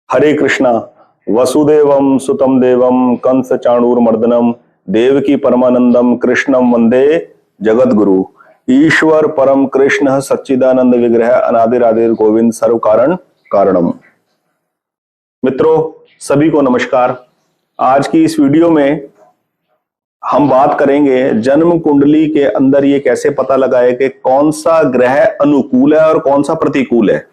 हरे कृष्णा। वसुदेवम सुतम देवम कंस चाणूरमर्दनम देवकी परमानंदम कृष्णम वंदे जगत गुरु। ईश्वर परम कृष्ण सच्चिदानंद विग्रह अनादिरादिर गोविंद सर्व कारण कारणम। मित्रों, सभी को नमस्कार। आज की इस वीडियो में हम बात करेंगे जन्म कुंडली के अंदर ये कैसे पता लगाए कि कौन सा ग्रह अनुकूल है और कौन सा प्रतिकूल है।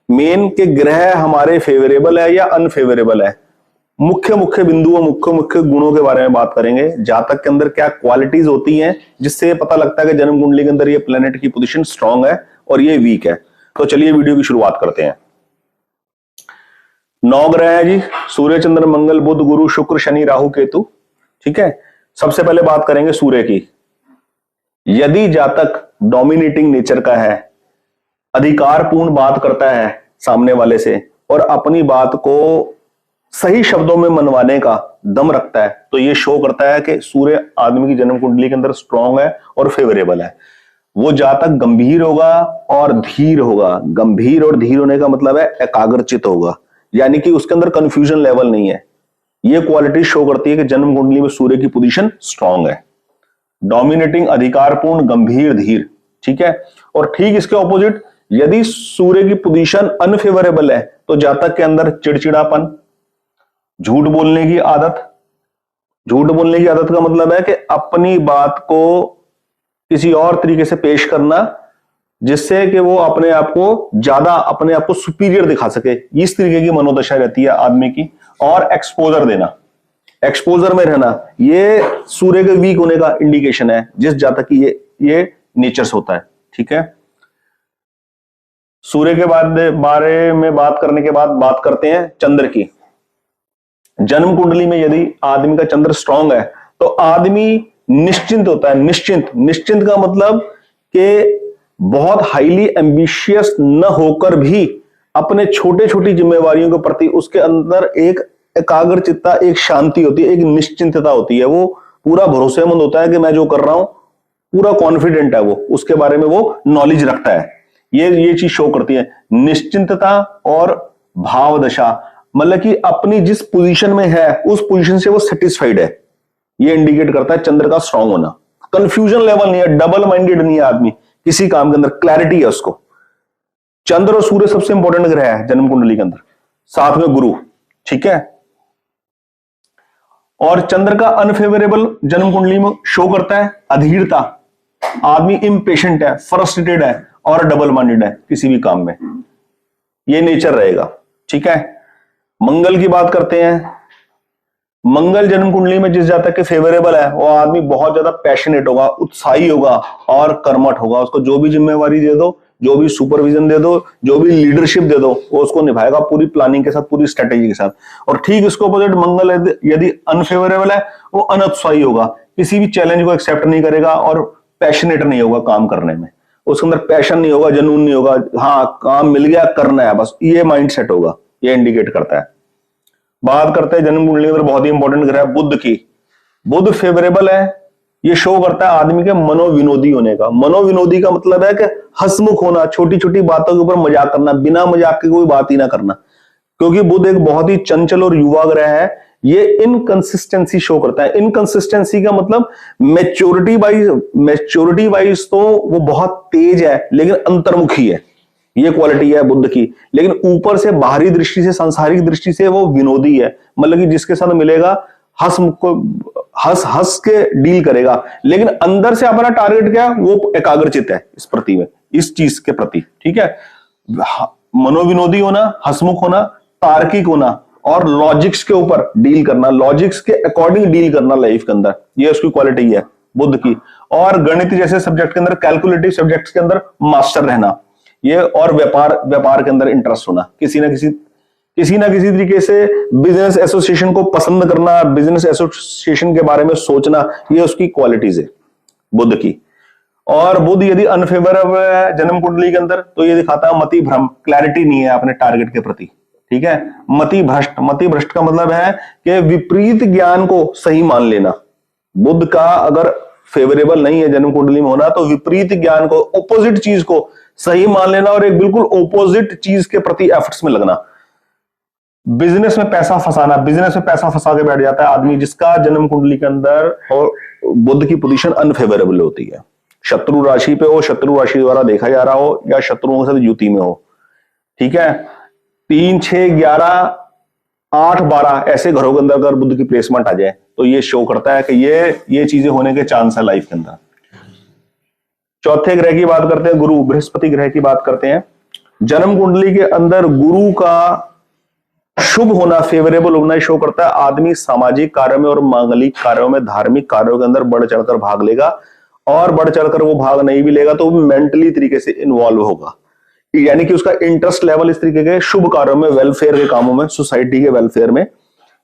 मेन के ग्रह हमारे फेवरेबल है या अनफेवरेबल है। मुख्य मुख्य बिंदुओं, मुख्य मुख्य गुणों के बारे में बात करेंगे। जातक के अंदर क्या क्वालिटीज होती हैं जिससे पता लगता है कि जन्म कुंडली के अंदर ये प्लेनेट की पोजीशन स्ट्रांग है और ये वीक है। तो चलिए वीडियो की शुरुआत करते हैं। 9 ग्रह है जी, सूर्य चंद्र मंगल बुध गुरु शुक्र शनि राहु केतु। ठीक है, सबसे पहले बात करेंगे सूर्य की। यदि जातक डोमिनेटिंग नेचर का है, अधिकारपूर्ण बात करता है सामने वाले से और अपनी बात को सही शब्दों में मनवाने का दम रखता है, तो ये शो करता है कि सूर्य आदमी की जन्म कुंडली के अंदर स्ट्रांग है और फेवरेबल है। वो जातक गंभीर होगा और धीर होगा। गंभीर और धीर होने का मतलब है एकाग्रचित होगा, यानी कि उसके अंदर कंफ्यूजन लेवल नहीं है। ये क्वालिटी शो करती है कि जन्म कुंडली में सूर्य की पोजीशन स्ट्रांग है। डोमिनेटिंग, अधिकारपूर्ण, गंभीर, धीर। ठीक है, और ठीक इसके ऑपोजिट यदि सूर्य की पोजीशन अनफेवरेबल है तो जातक के अंदर चिड़चिड़ापन, झूठ बोलने की आदत। झूठ बोलने की आदत का मतलब है कि अपनी बात को किसी और तरीके से पेश करना जिससे कि वो अपने आप को सुपीरियर दिखा सके। इस तरीके की मनोदशा रहती है आदमी की। और एक्सपोजर देना, एक्सपोजर में रहना, ये सूर्य के वीक होने का इंडिकेशन है जिस जातक की ये नेचर्स होता है। ठीक है, सूर्य के बारे में बात करने के बाद बात करते हैं चंद्र की। जन्म कुंडली में यदि आदमी का चंद्र स्ट्रांग है तो आदमी निश्चिंत होता है। निश्चिंत का मतलब कि बहुत हाईली एम्बिशियस न होकर भी अपने छोटे छोटी जिम्मेवारियों के प्रति उसके अंदर एक एकाग्रचित्ता, एक शांति होती है, एक निश्चिंतता होती है। वो पूरा भरोसेमंद होता है कि मैं जो कर रहा हूं पूरा कॉन्फिडेंट है, वो उसके बारे में वो नॉलेज रखता है। ये चीज शो करती है निश्चिंतता और भाव दशा, मतलब कि अपनी जिस पोजीशन में है उस पोजीशन से वो सेटिस्फाइड है। ये इंडिकेट करता है चंद्र का स्ट्रांग होना। कंफ्यूजन लेवल नहीं है, डबल माइंडेड नहीं है आदमी किसी काम के अंदर, क्लैरिटी है उसको। चंद्र और सूर्य सबसे इंपॉर्टेंट ग्रह है जन्म कुंडली के अंदर, साथ में गुरु। ठीक है, और चंद्र का अनफेवरेबल जन्म कुंडली में शो करता है अधीरता। आदमी इम्पेशेंट है, फ्रस्ट्रेटेड है और डबल माइंडेड है किसी भी काम में। ये नेचर रहेगा। ठीक है, मंगल की बात करते हैं। मंगल जन्म कुंडली में जिस जातक के फेवरेबल है वो आदमी बहुत ज्यादा पैशनेट होगा, उत्साही होगा और कर्मठ होगा। उसको जो भी जिम्मेवारी दे दो, जो भी सुपरविजन दे दो, जो भी लीडरशिप दे दो, वो उसको निभाएगा पूरी प्लानिंग के साथ, पूरी स्ट्रेटेजी के साथ। और ठीक इसको अपोजिट मंगल यदि अनफेवरेबल है वो अनुत्साही होगा, किसी भी चैलेंज को एक्सेप्ट नहीं करेगा और पैशनेट नहीं होगा काम करने में। उसके अंदर पैशन नहीं होगा, जुनून नहीं होगा। हाँ, काम मिल गया, करना है बस, ये माइंड सेट होगा। ये इंडिकेट करता है। बात करते हैं जन्म कुंडली में बहुत ही इंपॉर्टेंट ग्रह बुध की। बुध फेवरेबल है, ये शो करता है आदमी के मनोविनोदी होने का। मनोविनोदी का मतलब है कि हंसमुख होना, छोटी छोटी बातों के ऊपर मजाक करना, बिना मजाक के कोई बात ही ना करना। क्योंकि बुध एक बहुत ही चंचल और युवा ग्रह है, ये इनकंसिस्टेंसी शो करता है। इनकंसिस्टेंसी का मतलब मैच्योरिटी वाइज तो वो बहुत तेज है लेकिन अंतर्मुखी है। ये क्वालिटी है बुध की। लेकिन ऊपर से बाहरी दृष्टि से, सांसारिक दृष्टि से वो विनोदी है, मतलब कि जिसके साथ मिलेगा हंस के डील करेगा। लेकिन अंदर से अपना टारगेट क्या है, वो एकाग्रचित है इस प्रति में, इस चीज के प्रति। ठीक है, मनोविनोदी होना, हंसमुख होना, तार्किक होना और लॉजिक्स के ऊपर डील करना, लॉजिक्स के अकॉर्डिंग डील करना लाइफ के अंदर, ये उसकी क्वालिटी है बुध की। और गणित जैसे सब्जेक्ट के अंदर, कैलकुलेटिव सब्जेक्ट्स के अंदर मास्टर रहना, ये। और व्यापार के अंदर इंटरेस्ट होना, किसी ना किसी तरीके से बिजनेस एसोसिएशन को पसंद करना, बिजनेस एसोसिएशन के बारे में सोचना, ये उसकी क्वालिटीज है बुध की। और बुध यदि अनफेवरेबल है जन्म कुंडली के अंदर तो ये दिखाता है मति भ्रम, क्लैरिटी नहीं है अपने टारगेट के प्रति। ठीक है, मति भ्रष्ट का मतलब है कि विपरीत ज्ञान को सही मान लेना। बुध का अगर फेवरेबल नहीं है जन्म कुंडली में होना तो विपरीत ज्ञान को, ऑपोजिट चीज को सही मान लेना और एक बिल्कुल ऑपोजिट चीज के प्रति एफर्ट्स में लगना। बिजनेस में पैसा फंसाना, बिजनेस में पैसा फंसा के बैठ जाता है आदमी जिसका जन्म कुंडली के अंदर और बुध की पोजीशन अनफेवरेबल होती है। शत्रु राशि पे हो, शत्रु राशि द्वारा देखा जा रहा हो, या शत्रुओं के साथ युति में हो, ठीक है। 3, 6, 11, 8, 12 ऐसे घरों के अंदर अगर बुध की प्लेसमेंट आ जाए तो ये शो करता है कि ये चीजें होने के चांस है लाइफ के अंदर। चौथे ग्रह की बात करते हैं, गुरु, बृहस्पति ग्रह की बात करते हैं। जन्म कुंडली के अंदर गुरु का शुभ होना, फेवरेबल होना शो करता है आदमी सामाजिक कार्यों में और मांगलिक कार्यों में, धार्मिक कार्यों के अंदर बढ़ चढ़कर भाग लेगा, और बढ़ चढ़कर वो भाग नहीं भी लेगा तो वो मेंटली तरीके से इन्वॉल्व होगा, यानी कि उसका इंटरेस्ट लेवल इस तरीके के शुभ कार्यों में, वेलफेयर के कामों में, सोसाइटी के वेलफेयर में,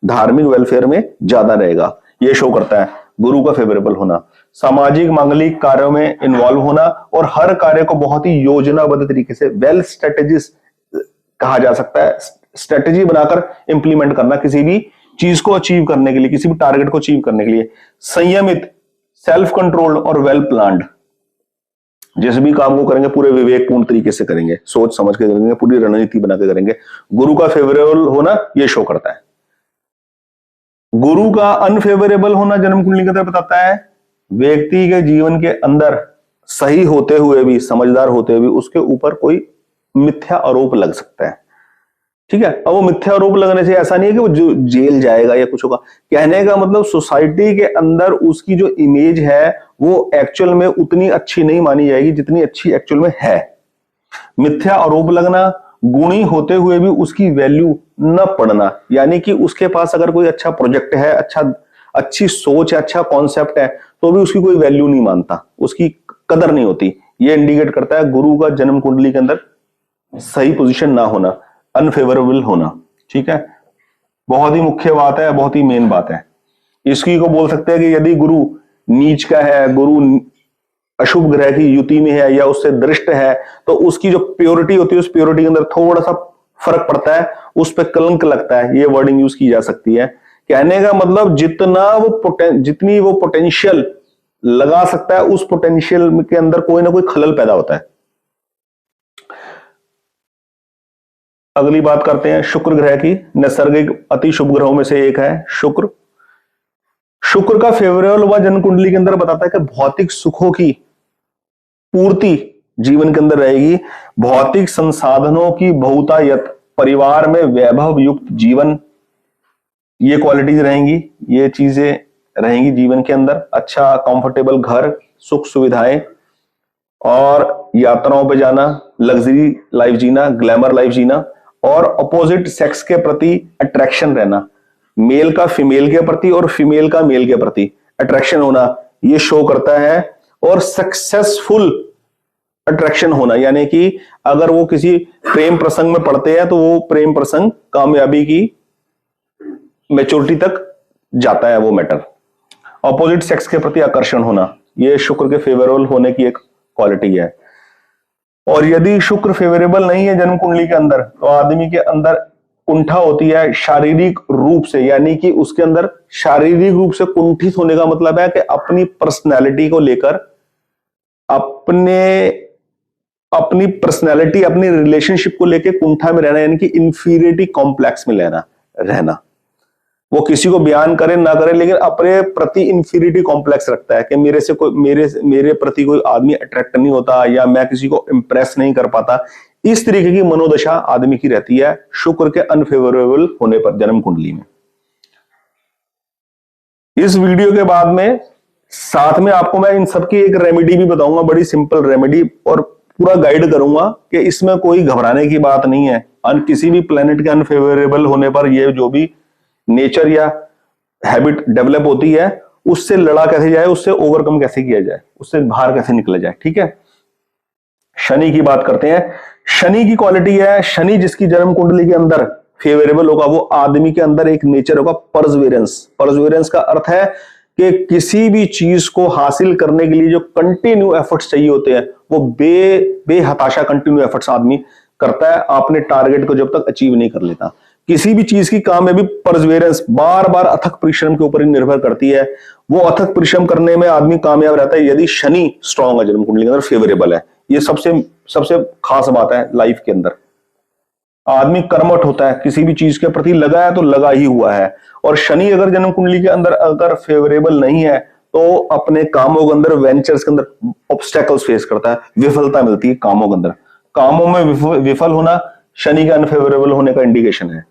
धार्मिक वेलफेयर में ज्यादा रहेगा। ये शो करता है गुरु का फेवरेबल होना, सामाजिक मांगलिक कार्यों में इन्वॉल्व होना, और हर कार्य को बहुत ही योजनाबद्ध तरीके से, वेल स्ट्रेटेजिस्ट कहा जा सकता है, स्ट्रेटेजी बनाकर इंप्लीमेंट करना किसी भी चीज को अचीव करने के लिए, किसी भी टारगेट को अचीव करने के लिए, संयमित, सेल्फ कंट्रोल्ड और वेल प्लान्ड। जिस भी काम को करेंगे पूरे विवेकपूर्ण तरीके से करेंगे, सोच समझ के करेंगे, पूरी रणनीति बना के करेंगे। गुरु का फेवरेबल होना यह शो करता है। गुरु का अनफेवरेबल होना जन्म कुंडली के अंदर बताता है व्यक्ति के जीवन के अंदर सही होते हुए भी, समझदार होते हुए भी उसके ऊपर कोई मिथ्या आरोप लग सकता है, ठीक है। अब वो मिथ्या आरोप लगने से ऐसा नहीं है कि वो जेल जाएगा या कुछ होगा, कहने का मतलब सोसाइटी के अंदर उसकी जो इमेज है वो एक्चुअल में उतनी अच्छी नहीं मानी जाएगी जितनी अच्छी एक्चुअल में है। मिथ्या आरोप लगना, गुणी होते हुए भी उसकी वैल्यू न पड़ना, यानी कि उसके पास अगर कोई अच्छा प्रोजेक्ट है, अच्छी सोच है, अच्छा कॉन्सेप्ट है, तो भी उसकी कोई वैल्यू नहीं मानता, उसकी कदर नहीं होती। ये इंडिकेट करता है गुरु का जन्म कुंडली के अंदर सही पोजीशन ना होना, अनफेवरेबल होना, ठीक है। बहुत ही मुख्य बात है, बहुत ही मेन बात है। इसकी को बोल सकते हैं कि यदि गुरु नीच का है, गुरु अशुभ ग्रह की युति में है या उससे दृष्ट है, तो उसकी जो प्योरिटी होती है उस प्योरिटी के अंदर थोड़ा सा फर्क पड़ता है, उस पर कलंक लगता है। ये वर्डिंग यूज की जा सकती है। कहने का मतलब जितनी वो पोटेंशियल लगा सकता है, उस पोटेंशियल के अंदर कोई ना कोई खलल पैदा होता है। अगली बात करते हैं शुक्र ग्रह की। नैसर्गिक अति शुभ ग्रहों में से एक है शुक्र। शुक्र का फेवरेबल हुआ जन्म कुंडली के अंदर बताता है कि भौतिक सुखों की पूर्ति जीवन के अंदर रहेगी, भौतिक संसाधनों की बहुतायत, परिवार में वैभव युक्त जीवन, ये क्वालिटीज रहेंगी, ये चीजें रहेंगी जीवन के अंदर। अच्छा कंफर्टेबल घर, सुख सुविधाएं, और यात्राओं पे जाना, लग्जरी लाइफ जीना, ग्लैमर लाइफ जीना, और अपोजिट सेक्स के प्रति अट्रैक्शन रहना, मेल का फीमेल के प्रति और फीमेल का मेल के प्रति अट्रैक्शन होना, ये शो करता है। और सक्सेसफुल अट्रैक्शन होना, यानी कि अगर वो किसी प्रेम प्रसंग में पड़ते हैं तो वो प्रेम प्रसंग कामयाबी की मैच्योरिटी तक जाता है वो मैटर। ऑपोजिट सेक्स के प्रति आकर्षण होना, ये शुक्र के फेवरेबल होने की एक क्वालिटी है। और यदि शुक्र फेवरेबल नहीं है जन्म कुंडली के अंदर, तो आदमी के अंदर कुंठा होती है शारीरिक रूप से, यानी कि उसके अंदर शारीरिक रूप से कुंठित होने का मतलब है कि अपनी पर्सनैलिटी को लेकर, अपनी पर्सनैलिटी, अपनी रिलेशनशिप को लेकर कुंठा में रहना, यानी कि इंफीरियरिटी कॉम्प्लेक्स में रहना। वो किसी को बयान करे ना करे, लेकिन अपने प्रति इंफीरियरिटी कॉम्प्लेक्स रखता है कि मेरे प्रति कोई आदमी अट्रैक्ट नहीं होता, या मैं किसी को इंप्रेस नहीं कर पाता। इस तरीके की मनोदशा आदमी की रहती है शुक्र के अनफेवरेबल होने पर जन्म कुंडली में। इस वीडियो के बाद में साथ में आपको मैं इन सबकी एक रेमेडी भी बताऊंगा, बड़ी सिंपल रेमेडी, और पूरा गाइड करूंगा कि इसमें कोई घबराने की बात नहीं है। किसी भी प्लेनेट के अनफेवरेबल होने पर ये जो भी नेचर या हैबिट डेवलप होती है, उससे लड़ा कैसे जाए, उससे ओवरकम कैसे किया जाए, उससे बाहर कैसे निकला जाए, ठीक है। शनि की बात करते हैं। शनि की क्वालिटी है, शनि जिसकी जन्म कुंडली के अंदर फेवरेबल होगा, वो आदमी के अंदर एक नेचर होगा परसवेरेंस। परसवेरेंस का अर्थ है कि किसी भी चीज को हासिल करने के लिए जो कंटिन्यू एफर्ट्स चाहिए होते हैं, वो बेहताशा कंटिन्यू एफर्ट्स आदमी करता है, अपने टारगेट को जब तक अचीव नहीं कर लेता। किसी भी चीज की काम में भी परसवेरेंस, बार बार अथक परिश्रम के ऊपर ही निर्भर करती है। वो अथक परिश्रम करने में आदमी कामयाब रहता है यदि शनि स्ट्रांग है जन्म कुंडली के अंदर, फेवरेबल है। ये सबसे खास बात है लाइफ के अंदर। आदमी कर्मठ होता है, किसी भी चीज के प्रति लगा है तो लगा ही हुआ है। और शनि अगर जन्म कुंडली के अंदर अगर फेवरेबल नहीं है तो अपने कामों के अंदर, वेंचर्स के अंदर ऑब्स्टेकल्स फेस करता है, विफलता मिलती है कामों के अंदर। कामों में विफल होना शनि के अनफेवरेबल होने का इंडिकेशन है।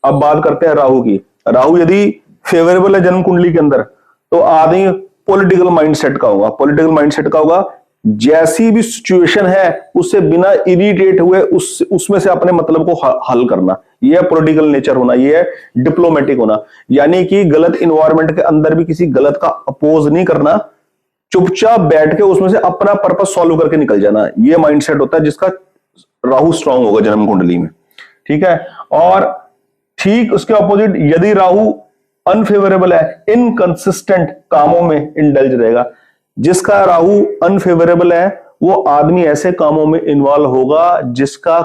अब बात करते हैं राहु की। राहु यदि फेवरेबल है जन्म कुंडली के अंदर तो आदमी पॉलिटिकल माइंडसेट का होगा। पॉलिटिकल माइंडसेट का होगा, जैसी भी सिचुएशन है उससे बिना इरिटेट हुए उसमें से अपने मतलब को हल करना, यह पॉलिटिकल नेचर होना, यह डिप्लोमेटिक होना। यानी कि गलत इन्वायरमेंट के अंदर भी किसी गलत का अपोज नहीं करना, चुपचाप बैठ के उसमें से अपना पर्पस सॉल्व करके निकल जाना, यह माइंडसेट होता है जिसका राहु स्ट्रांग होगा जन्म कुंडली में। ठीक है। और ठीक उसके ऑपोजिट यदि राहु अनफेवरेबल है, इनकंसिस्टेंट कामों में इंडल्ज रहेगा। जिसका राहु अनफेवरेबल है वो आदमी ऐसे कामों में इन्वॉल्व होगा जिसका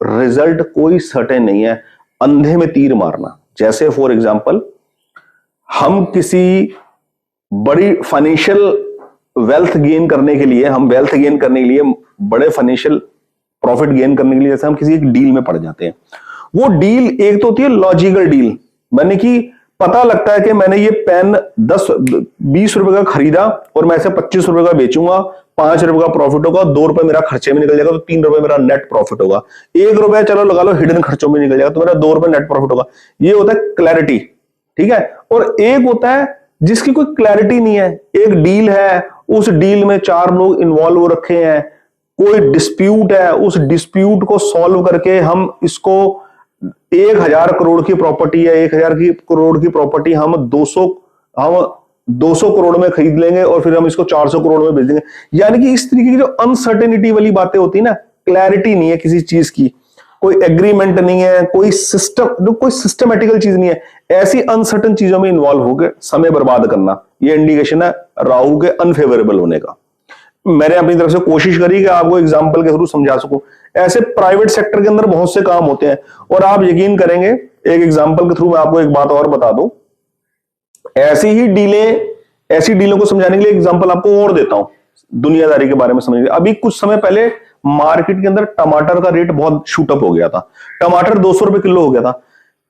रिजल्ट कोई सर्टेन नहीं है, अंधे में तीर मारना। जैसे फॉर एग्जांपल हम किसी बड़ी फाइनेंशियल वेल्थ गेन करने के लिए, हम वेल्थ गेन करने के लिए, बड़े फाइनेंशियल प्रॉफिट गेन करने के लिए जैसे हम किसी एक डील में पड़ जाते हैं। वो डील एक तो होती है लॉजिकल डील, मैंने कि पता लगता है कि मैंने ये पेन 10-20 रुपए का खरीदा और मैं इसे 25 रुपए का बेचूंगा, 5 रुपए का प्रॉफिट होगा, 2 रुपए मेरा खर्चे में निकल जाएगा तो 3 रुपए मेरा नेट प्रॉफिट होगा। 1 रुपया चलो लगा लो हिडन खर्चों में निकल जाएगा तो मेरा 2 रुपए नेट प्रॉफिट होगा। ये होता है क्लैरिटी। ठीक है। और एक होता है जिसकी कोई क्लैरिटी नहीं है, एक डील है, उस डील में 4 लोग इन्वॉल्व हो रखे हैं, कोई डिस्प्यूट है, उस डिस्प्यूट को सॉल्व करके हम इसको 1000 करोड़ की प्रॉपर्टी है, 1000 करोड़ की प्रॉपर्टी हम 200 करोड़ में खरीद लेंगे और फिर हम इसको 400 करोड़ में बेच देंगे। यानी कि इस तरीके की जो अनसर्टेनिटी वाली बातें होती है ना, क्लैरिटी नहीं है किसी चीज की, कोई एग्रीमेंट नहीं है, कोई सिस्टमेटिकल चीज नहीं है, ऐसी अनसर्टन चीजों में इन्वॉल्व होकर समय बर्बाद करना, ये इंडिकेशन है राहु के अनफेवरेबल होने का। मैंने अपनी तरफ से कोशिश करी कि आपको एग्जांपल के थ्रू समझा सकूं। ऐसे प्राइवेट सेक्टर के अंदर बहुत से काम होते हैं और आप यकीन करेंगे, एक एग्जांपल के थ्रू मैं आपको एक बात और बता दूं। ऐसी डीलों को समझाने के लिए एग्जांपल आपको और देता हूं, दुनियादारी के बारे में समझने। अभी कुछ समय पहले मार्केट के अंदर टमाटर का रेट बहुत शूटअप हो गया था, टमाटर 200 रुपए किलो हो गया था।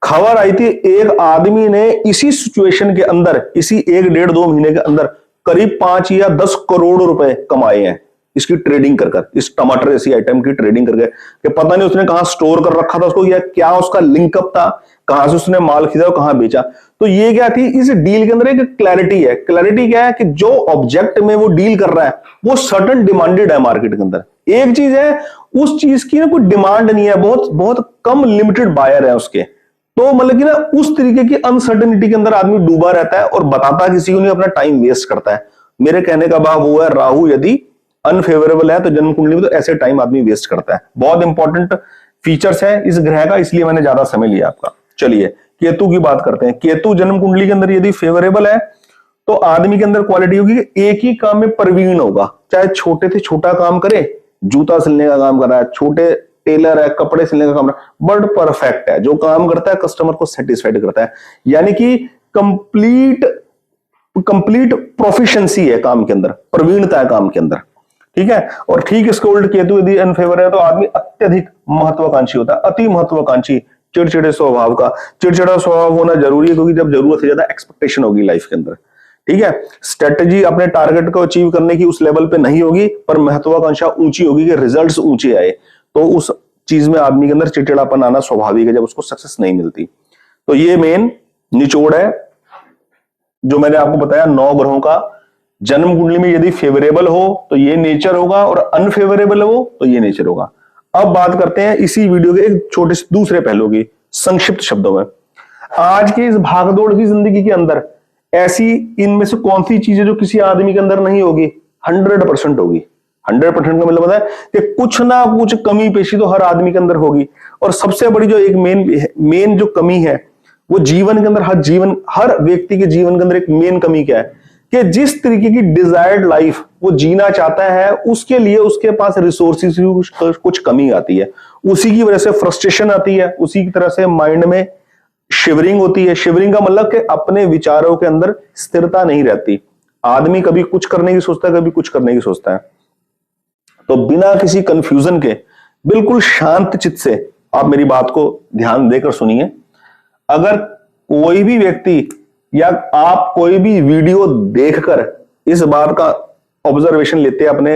खबर आई थी एक आदमी ने इसी सिचुएशन के अंदर, इसी 1-1.5-2 महीने के अंदर करीब 5 या 10 करोड़ रुपए कमाए हैं इसकी ट्रेडिंग कर, इस टमाटर ऐसी आइटम की ट्रेडिंग करके। कि पता नहीं उसने कहां स्टोर कर रखा था उसको, या क्या उसका लिंकअप था, कहां से उसने माल खरीदा और कहां बेचा। तो ये क्या थी, इस डील के अंदर एक क्लैरिटी है। क्लैरिटी क्या है कि जो ऑब्जेक्ट में वो डील कर रहा है वो सर्टेन डिमांडेड है मार्केट के अंदर। एक चीज है उस चीज की ना कोई डिमांड नहीं है, बहुत बहुत कम लिमिटेड बायर है उसके। तो मतलब कि ना उस तरीके की अनसर्टेनिटी के अंदर आदमी डूबा रहता है और बताता किसी को नहीं, अपना टाइम वेस्ट करता है। मेरे कहने का भाव वो है, राहु यदि अनफेवरेबल है तो जन्म कुंडली में तो ऐसे टाइम आदमी वेस्ट करता है। बहुत इंपॉर्टेंट फीचर्स है इस ग्रह का, इसलिए मैंने ज्यादा समय लिया आपका। चलिए केतु की बात करते हैं। केतु जन्म कुंडली के अंदर यदि फेवरेबल है तो आदमी के अंदर क्वालिटी होगी कि एक ही काम में प्रवीण होगा, चाहे छोटे से छोटा काम करे, जूता सिलने का काम कर रहा है, छोटे टेलर है, कपड़े सिलने का काम कर रहा है, बट परफेक्ट है, जो काम करता है कस्टमर को सेटिस्फाइड करता है। यानी कि कंप्लीट प्रोफिशिएंसी है काम के अंदर, प्रवीणता है काम के अंदर। ठीक है। और ठीक इसके उल्ट केतु यदि अनफेवर है तो आदमी अत्यधिक महत्वाकांक्षी होता है, अति महत्वाकांक्षी, चिड़चिड़े स्वभाव का। चिड़चिड़ा स्वभाव होना जरूरी है क्योंकि जब जरूरत से ज्यादा एक्सपेक्टेशन होगी लाइफ के अंदर। ठीक है। स्ट्रेटेजी अपने टारगेट को अचीव करने की उस लेवल पे नहीं होगी, पर महत्वाकांक्षा ऊंची होगी कि रिजल्ट्स ऊंचे आए, तो उस चीज में आदमी के अंदर चिड़चिड़ापन आना स्वाभाविक है जब उसको सक्सेस नहीं मिलती। तो ये मेन निचोड़ है जो मैंने आपको बताया 9 ग्रहों का। जन्म कुंडली में यदि फेवरेबल हो तो ये नेचर होगा और अनफेवरेबल हो तो ये नेचर होगा। अब बात करते हैं इसी वीडियो के एक छोटे से दूसरे पहलू की, संक्षिप्त शब्दों में। आज के इस भागदौड़ की जिंदगी के अंदर ऐसी इनमें से कौन सी चीजें जो किसी आदमी के अंदर नहीं होगी? 100% होगी। 100% का मतलब है कि कुछ ना कुछ कमी पेशी तो हर आदमी के अंदर होगी। और सबसे बड़ी जो एक मेन जो कमी है वो जीवन के अंदर, हर व्यक्ति के जीवन के अंदर एक मेन कमी क्या है कि जिस तरीके की डिजायर्ड लाइफ वो जीना चाहता है उसके लिए उसके पास रिसोर्सेज की कुछ कमी आती है। उसी की वजह से फ्रस्ट्रेशन आती है, उसी की तरह से माइंड में शिवरिंग होती है। शिवरिंग का मतलब कि अपने विचारों के अंदर स्थिरता नहीं रहती। आदमी कभी कुछ करने की सोचता है, कभी कुछ करने की सोचता है। तो बिना किसी कंफ्यूजन के बिल्कुल शांत चित्त से आप मेरी बात को ध्यान देकर सुनिए। अगर कोई भी व्यक्ति या आप कोई भी वीडियो देखकर इस बात का ऑब्जर्वेशन लेते हैं अपने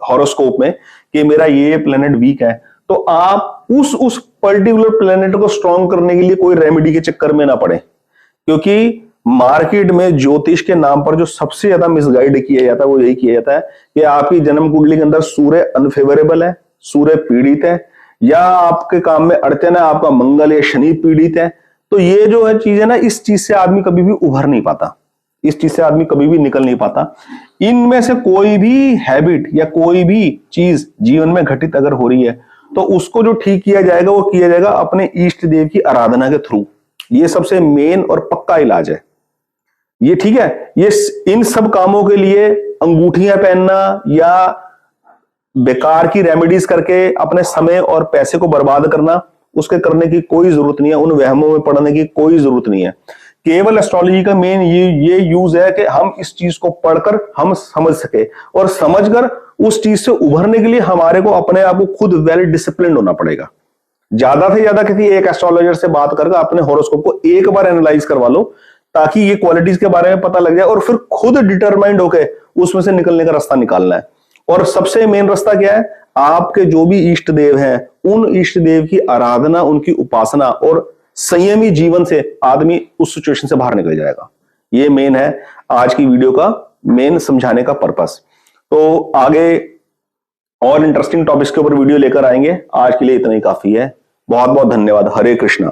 हॉरोस्कोप में कि मेरा ये प्लेनेट वीक है, तो आप उस पर्टिकुलर प्लेनेट को स्ट्रॉन्ग करने के लिए कोई रेमेडी के चक्कर में ना पड़े, क्योंकि मार्केट में ज्योतिष के नाम पर जो सबसे ज्यादा मिसगाइड किया जाता है वो यही किया जाता है कि आपकी जन्म कुंडली के अंदर सूर्य अनफेवरेबल है, सूर्य पीड़ित है, या आपके काम में अड़चन है, आपका मंगल या शनि पीड़ित है। तो ये जो है चीज है ना, इस चीज से आदमी कभी भी उभर नहीं पाता, इस चीज से आदमी कभी भी निकल नहीं पाता। इनमें से कोई भी हैबिट या कोई भी चीज जीवन में घटित अगर हो रही है तो उसको जो ठीक किया जाएगा वो किया जाएगा अपने इष्ट देव की आराधना के थ्रू। ये सबसे मेन और पक्का इलाज है ये, ठीक है। ये इन सब कामों के लिए अंगूठियां पहनना या बेकार की रेमेडीज करके अपने समय और पैसे को बर्बाद करना, उसके करने की कोई जरूरत नहीं है, उन वहमों में पड़ने की कोई जरूरत नहीं है। केवल एस्ट्रोलॉजी का मेन ये यूज है कि हम इस चीज को पढ़कर हम समझ सके, और समझकर उस चीज से उभरने के लिए हमारे को अपने आप को खुद वेल डिसिप्लिन होना पड़ेगा। ज्यादा से ज्यादा किसी एक एस्ट्रोलॉजर से बात करके अपने हॉरोस्कोप को एक बार एनालाइज करवा लो, ताकि ये क्वालिटीज के बारे में पता लग जाए और फिर खुद डिटरमाइंड होके उसमें से निकलने का रास्ता निकालना है। और सबसे मेन रास्ता क्या है, आपके जो भी इष्ट देव हैं उन इष्ट देव की आराधना, उनकी उपासना और संयमी जीवन से आदमी उस सिचुएशन से बाहर निकल जाएगा। ये मेन है आज की वीडियो का मेन समझाने का पर्पस। तो आगे और इंटरेस्टिंग टॉपिक्स के ऊपर वीडियो लेकर आएंगे, आज के लिए इतना ही काफी है। बहुत बहुत धन्यवाद। हरे कृष्णा।